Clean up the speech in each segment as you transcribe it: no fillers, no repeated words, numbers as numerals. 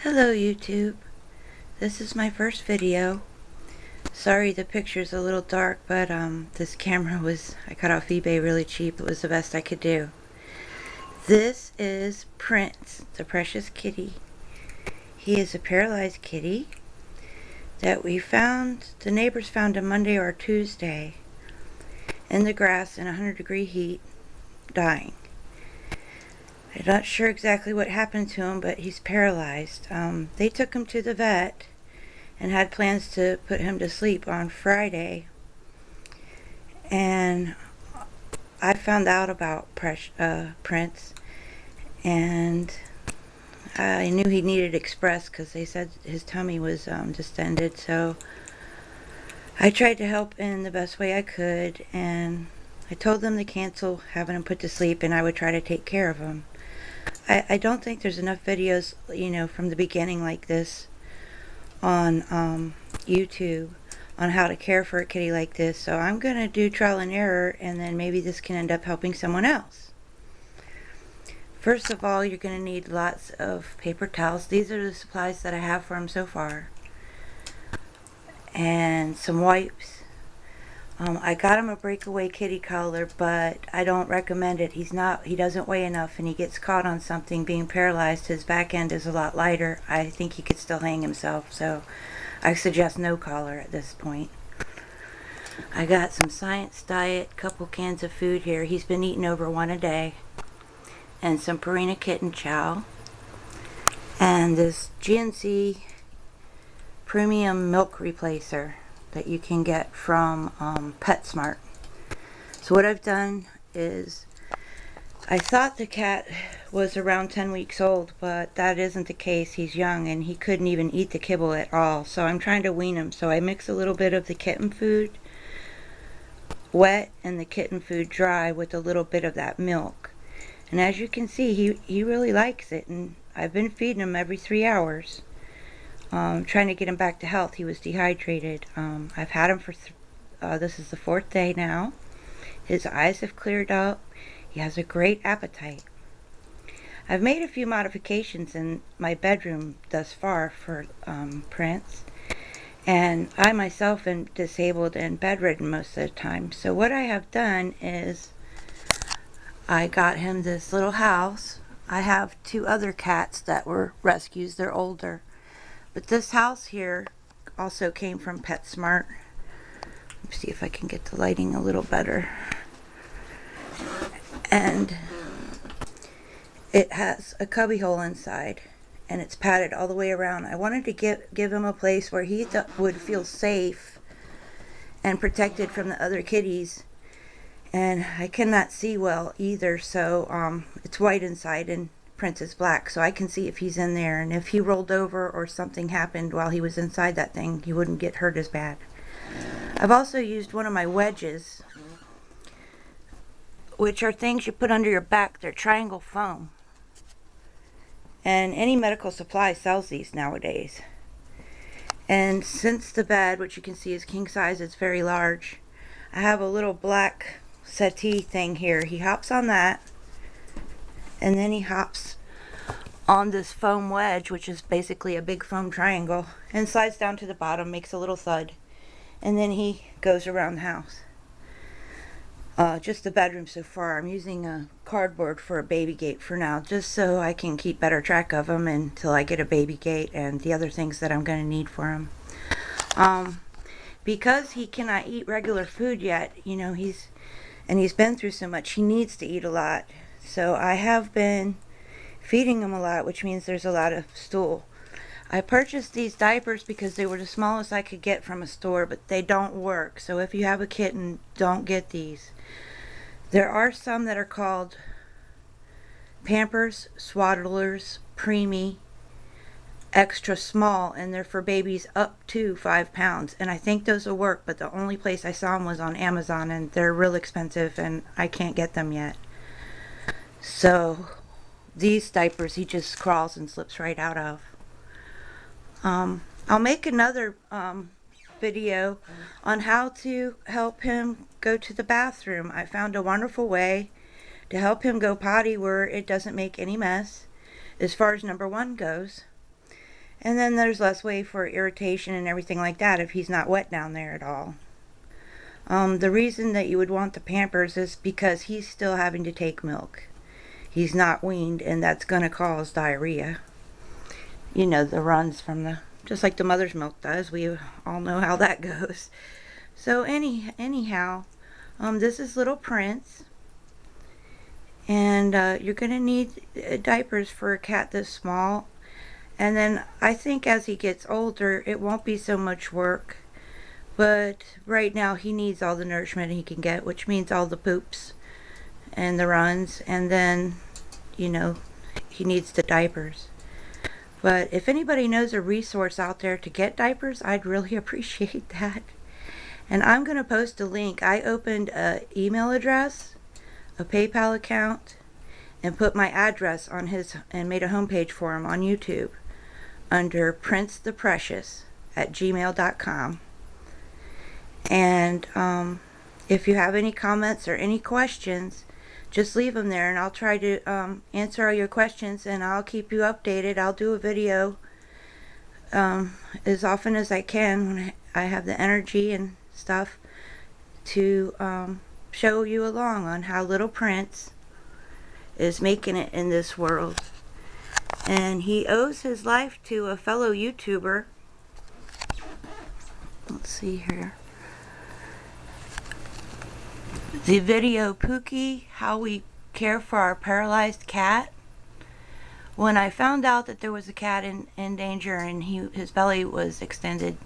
Hello YouTube. This is my first video. Sorry the picture's a little dark, but this camera I got off eBay really cheap. It was the best I could do. This is Prince, the precious kitty. He is a paralyzed kitty that the neighbors found on Monday or Tuesday in the grass in 100-degree heat, dying. I'm not sure exactly what happened to him, but he's paralyzed. They took him to the vet and had plans to put him to sleep on Friday. And I found out about Prince, and I knew he needed Express because they said his tummy was distended. So I tried to help in the best way I could, and I told them to cancel having him put to sleep, and I would try to take care of him. I don't think there's enough videos, from the beginning like this on YouTube on how to care for a kitty like this. So I'm going to do trial and error, and then maybe this can end up helping someone else. First of all, you're going to need lots of paper towels. These are the supplies that I have for him so far. And some wipes. I got him a breakaway kitty collar, but I don't recommend it. He doesn't weigh enough, and he gets caught on something. Being paralyzed, his back end is a lot lighter. I think he could still hang himself, so I suggest no collar at this point. I got some Science Diet, couple cans of food here. He's been eating over one a day. And some Purina Kitten chow. And this GNC premium milk replacer that you can get from PetSmart. So what I've done is, I thought the cat was around 10 weeks old, but that isn't the case. He's young and he couldn't even eat the kibble at all. So I'm trying to wean him. So I mix a little bit of the kitten food wet and the kitten food dry with a little bit of that milk. And as you can see, he really likes it, and I've been feeding him every 3 hours. Trying to get him back to health. He was dehydrated. I've had him for this is the 4th day now. His eyes have cleared up. He has a great appetite. I've made a few modifications in my bedroom thus far for Prince, and I myself am disabled and bedridden most of the time. So what I have done is I got him this little house. I have 2 other cats that were rescues. They're older. But this house here also came from PetSmart. Let's see if I can get the lighting a little better. And it has a cubby hole inside, and it's padded all the way around. I wanted to give him a place where he would feel safe and protected from the other kitties. And I cannot see well either, so it's white inside and Prince is black, so I can see if he's in there, and if he rolled over or something happened while he was inside that thing, he wouldn't get hurt as bad. I've also used one of my wedges, which are things you put under your back. They're triangle foam, and any medical supply sells these nowadays. And since the bed, which you can see is king size, it's very large, I have a little black settee thing here. He hops on that, and then he hops on this foam wedge, which is basically a big foam triangle, and slides down to the bottom, makes a little thud, and then he goes around the house. Just the bedroom so far. I'm using a cardboard for a baby gate for now, just so I can keep better track of him until I get a baby gate and the other things that I'm going to need for him. Because he cannot eat regular food yet, he's been through so much, he needs to eat a lot. So I have been feeding him a lot, which means there's a lot of stool. I purchased these diapers because they were the smallest I could get from a store, but they don't work. So if you have a kitten, don't get these. There are some that are called Pampers, Swaddlers, Preemie, Extra Small, and they're for babies up to 5 pounds. And I think those will work, but the only place I saw them was on Amazon, and they're real expensive, and I can't get them yet. So these diapers he just crawls and slips right out of. I'll make another video on how to help him go to the bathroom. I found a wonderful way to help him go potty where it doesn't make any mess, as far as number 1 goes. And then there's less way for irritation and everything like that if he's not wet down there at all. The reason that you would want the Pampers is because he's still having to take milk. He's not weaned, and that's going to cause diarrhea. You know, the runs from just like the mother's milk does. We all know how that goes. So anyhow, this is little Prince. And you're going to need diapers for a cat this small. And then I think as he gets older, it won't be so much work. But right now he needs all the nourishment he can get, which means all the poops and the runs. And then, you know, he needs the diapers. But if anybody knows a resource out there to get diapers, I'd really appreciate that. And I'm going to post a link. I opened an email address, a PayPal account, and put my address on his, and made a homepage for him on YouTube under princetheprecious@gmail.com. And if you have any comments or any questions, just leave them there and I'll try to answer all your questions, and I'll keep you updated. I'll do a video as often as I can when I have the energy and stuff to show you along on how little Prince is making it in this world. And he owes his life to a fellow YouTuber. Let's see here. The video Pookie, How We Care for Our Paralyzed Cat. When I found out that there was a cat in danger and his belly was extended,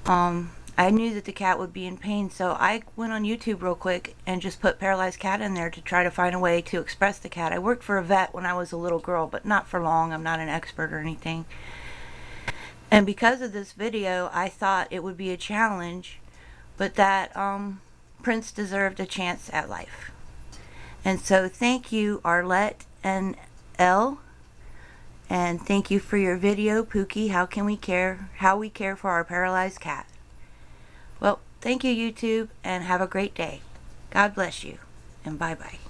I knew that the cat would be in pain, so I went on YouTube real quick and just put paralyzed cat in there to try to find a way to express the cat. I worked for a vet when I was a little girl, but not for long. I'm not an expert or anything. And because of this video, I thought it would be a challenge, but that Prince deserved a chance at life. And so thank you, Arlette and Elle, and thank you for your video, Pookie, How We Care for Our Paralyzed Cat. Well, thank you, YouTube, and have a great day. God bless you, and bye-bye.